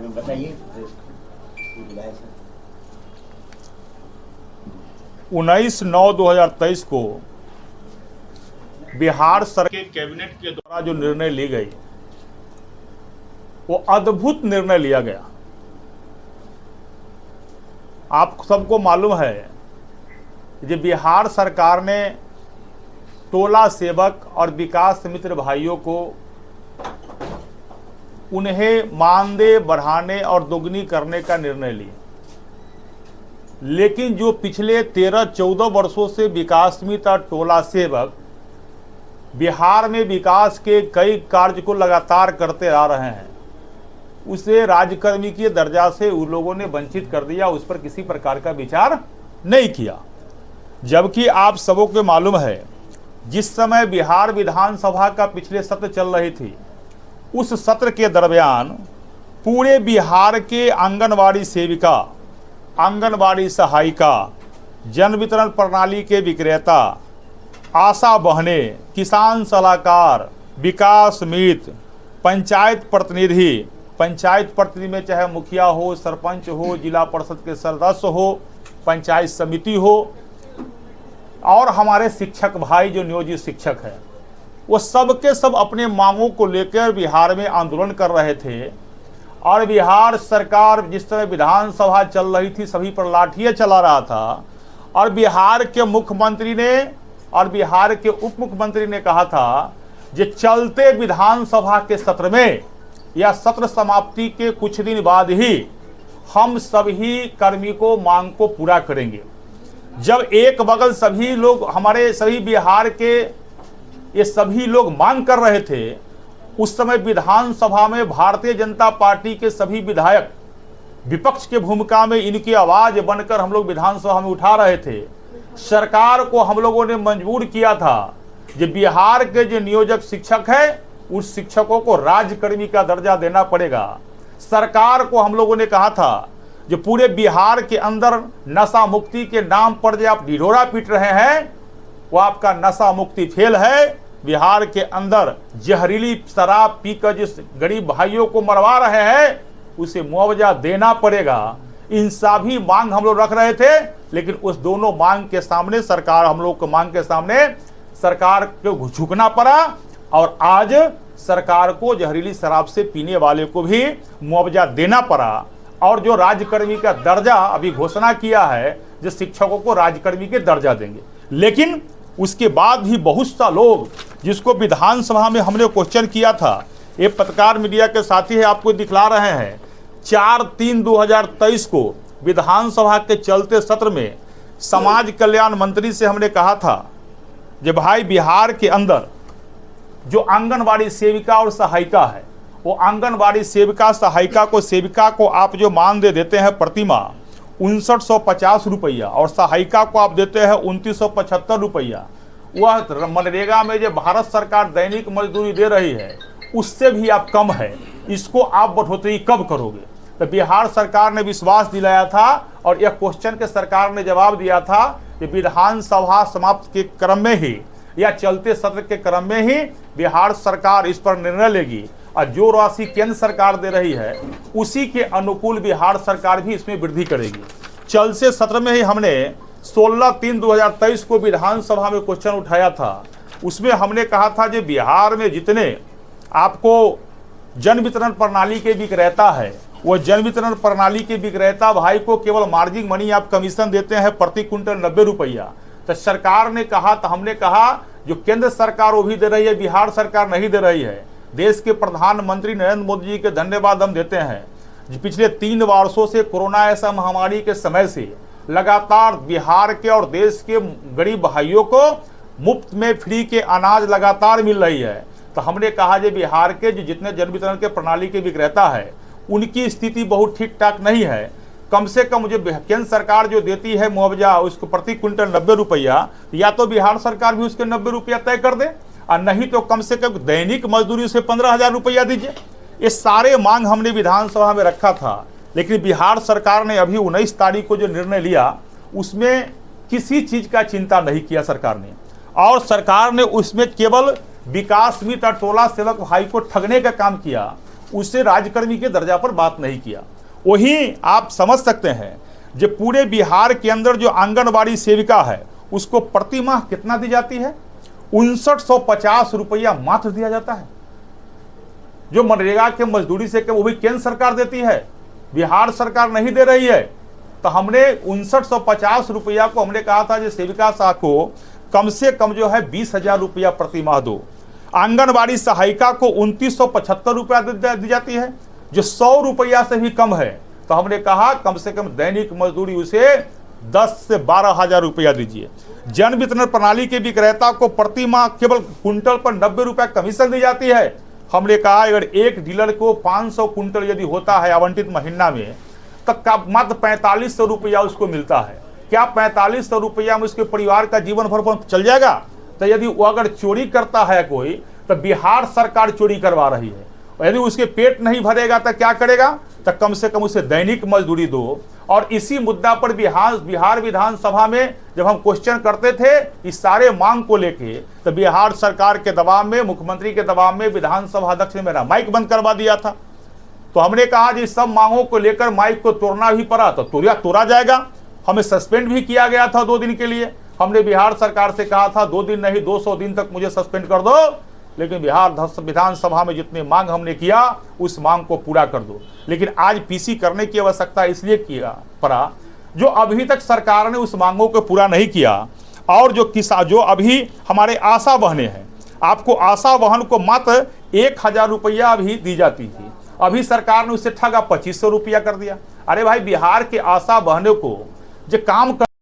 में बताइए। 19/9/2023 को बिहार सरकार के कैबिनेट के द्वारा जो निर्णय ली गई वो अद्भुत निर्णय लिया गया। आप सबको मालूम है कि बिहार सरकार ने टोला सेवक और विकास मित्र भाइयों को उन्हें मानदेय बढ़ाने और दोगुनी करने का निर्णय लिया, लेकिन जो पिछले 13-14 वर्षों से विकास मित्र और टोला सेवक बिहार में विकास के कई कार्य को लगातार करते आ रहे हैं, उसे राजकर्मी के दर्जा से उन लोगों ने वंचित कर दिया, उस पर किसी प्रकार का विचार नहीं किया। जबकि आप सबों को मालूम है, जिस समय बिहार विधानसभा का पिछले सत्र चल रही थी, उस सत्र के दरमियान पूरे बिहार के आंगनवाड़ी सेविका, आंगनवाड़ी सहायिका, जन वितरण प्रणाली के विक्रेता, आशा बहनें, किसान सलाहकार, विकास मित्र, पंचायत प्रतिनिधि में चाहे मुखिया हो, सरपंच हो, जिला परिषद के सदस्य हो, पंचायत समिति हो, और हमारे शिक्षक भाई जो नियोजित शिक्षक हैं, वो सब के सब अपने मांगों को लेकर बिहार में आंदोलन कर रहे थे। और बिहार सरकार जिस तरह विधानसभा चल रही थी, सभी पर लाठियां चला रहा था, और बिहार के मुख्यमंत्री ने और बिहार के उप मुख्यमंत्री ने कहा था कि चलते विधानसभा के सत्र में या सत्र समाप्ति के कुछ दिन बाद ही हम सभी कार्मिकों मांग को पूरा करेंगे। जब एक बगल सभी लोग, हमारे सभी बिहार के ये सभी लोग मांग कर रहे थे, उस समय विधानसभा में भारतीय जनता पार्टी के सभी विधायक विपक्ष के भूमिका में इनकी आवाज बनकर हम लोग विधानसभा में उठा रहे थे। सरकार को हम लोगों ने मजबूर किया था कि बिहार के जो नियोजक शिक्षक है, उस शिक्षकों को राज्यकर्मी का दर्जा देना पड़ेगा। सरकार को हम लोगों ने कहा था जो पूरे बिहार के अंदर नशा मुक्ति के नाम पर जो आप ढिढोरा पीट रहे हैं, वो आपका नशा मुक्ति फेल है। बिहार के अंदर जहरीली शराब पीकर जिस गरीब भाइयों को मरवा रहे हैं, उसे मुआवजा देना पड़ेगा। इन सभी मांग हम लोग रख रहे थे, लेकिन उस दोनों मांग के सामने सरकार, हम लोग को मांग के सामने सरकार को झुकना पड़ा, और आज सरकार को जहरीली शराब से पीने वाले को भी मुआवजा देना पड़ा। और जो राज्यकर्मी का दर्जा अभी घोषणा किया है, जो शिक्षकों को राज्यकर्मी के दर्जा देंगे, लेकिन उसके बाद भी बहुत सा लोग, जिसको विधानसभा में हमने क्वेश्चन किया था, ये पत्रकार मीडिया के साथी है, आपको दिखला रहे हैं, 4/3/2023 को विधानसभा के चलते सत्र में समाज कल्याण मंत्री से हमने कहा था कि भाई बिहार के अंदर जो आंगनवाड़ी सेविका और सहायिका है, वो आंगनवाड़ी सेविका को आप जो मानदेय देते हैं प्रतिमाह 5950 रुपया, और सहायिका को आप देते हैं 2975 रुपया, वह मनरेगा में जो भारत सरकार दैनिक मजदूरी दे रही है उससे भी आप कम है। इसको आप बढ़ोतरी कब करोगे? तो बिहार सरकार ने विश्वास दिलाया था, और यह क्वेश्चन के सरकार ने जवाब दिया था कि विधानसभा समाप्त के क्रम में ही या चलते सत्र के क्रम में ही बिहार सरकार इस पर निर्णय लेगी, और जो राशि केंद्र सरकार दे रही है उसी के अनुकूल बिहार सरकार भी इसमें वृद्धि करेगी। चलते सत्र में ही हमने 16/3/2023 को विधानसभा में क्वेश्चन उठाया था। उसमें हमने कहा था कि बिहार में जितने आपको जन वितरण प्रणाली के विक्रेता है, वो जन वितरण प्रणाली के विक्रेता भाई को केवल मार्जिन मनी आप कमीशन देते हैं प्रति क्विंटल 90 रुपया। तो सरकार ने कहा, तो हमने कहा जो केंद्र सरकार वो भी दे रही है, बिहार सरकार नहीं दे रही है। देश के प्रधानमंत्री नरेंद्र मोदी जी के धन्यवाद हम देते हैं। पिछले 3 वर्षों से कोरोना ऐसा महामारी के समय से लगातार बिहार के और देश के गरीब भाइयों को मुफ्त में फ्री के अनाज लगातार मिल रही है। तो हमने कहा कि बिहार के जो जितने जन वितरण के प्रणाली के विक्रेता है, उनकी स्थिति बहुत ठीक ठाक नहीं है। कम से कम मुझे केंद्र सरकार जो देती है मुआवजा उसको प्रति क्विंटल 90 रुपया, या तो बिहार सरकार भी उसके 90 रुपया तय कर दे, और नहीं तो कम से कम दैनिक मजदूरी से 15,000 रुपया दीजिए। ये सारे मांग हमने विधानसभा में रखा था, लेकिन बिहार सरकार ने अभी 19 तारीख को जो निर्णय लिया उसमें किसी चीज का चिंता नहीं किया सरकार ने, और सरकार ने उसमें केवल विकास मित्र और टोला सेवक भाई को ठगने का काम किया। उसे राजकर्मी के दर्जा पर बात नहीं किया। वहीं आप समझ सकते हैं जो पूरे बिहार के अंदर जो आंगनबाड़ी सेविका है उसको प्रति माह कितना दी जाती है? 5950 रुपया मात्र दिया जाता है। जो मनरेगा के मजदूरी से वो भी केंद्र सरकार देती है, बिहार सरकार नहीं दे रही है। तो हमने 5950 रुपया को हमने कहा था जो सेविका साहब को कम से कम जो है 20,000 रुपया प्रति माह दो। आंगनबाड़ी सहायिका को 2975 रुपया दी जाती है जो 100 रुपया से भी कम है। तो हमने कहा कम से कम दैनिक मजदूरी उसे 10 से 12,000 रुपया दीजिए। जन वितरण प्रणाली के विक्रेता को प्रति माह केवल कुंटल पर 90 रुपया कमीशन दी जाती है। हमने कहा अगर एक डीलर को 500 कुंटल यदि होता है आवंटित महीना में तो मात्र 4500 रुपया उसको मिलता है। क्या 4500 रुपया में उसके परिवार का जीवन भर चल जाएगा? तो यदि वो अगर चोरी करता है कोई तो बिहार सरकार चोरी करवा रही है, और यदि उसके पेट नहीं भरेगा तो क्या करेगा? तो कम से कम उसे दैनिक मजदूरी दो। और इसी मुद्दा पर बिहार विधानसभा में जब हम क्वेश्चन करते थे इस सारे मांग को लेके, तो बिहार सरकार के दबाव में, मुख्यमंत्री के दबाव में विधानसभा अध्यक्ष ने मेरा माइक बंद करवा दिया था। तो हमने कहा जी सब मांगों को लेकर माइक को तोड़ना भी पड़ा तो तोड़ा जाएगा। हमें सस्पेंड भी किया गया था 2 दिन के लिए। हमने बिहार सरकार से कहा था 2 दिन नहीं 200 दिन तक मुझे सस्पेंड कर दो, लेकिन बिहार विधानसभा में जितने मांग हमने किया उस मांग को पूरा कर दो। लेकिन आज पीसी करने की आवश्यकता इसलिए किया पड़ा जो अभी तक सरकार ने उस मांगों को पूरा नहीं किया। और जो अभी हमारे आशा बहनें हैं, आपको आशा बहन को मात्र 1000 रुपया अभी दी जाती थी, अभी सरकार ने उससे ठगा 2500 रुपया कर दिया। अरे भाई बिहार के आशा बहनों को जो काम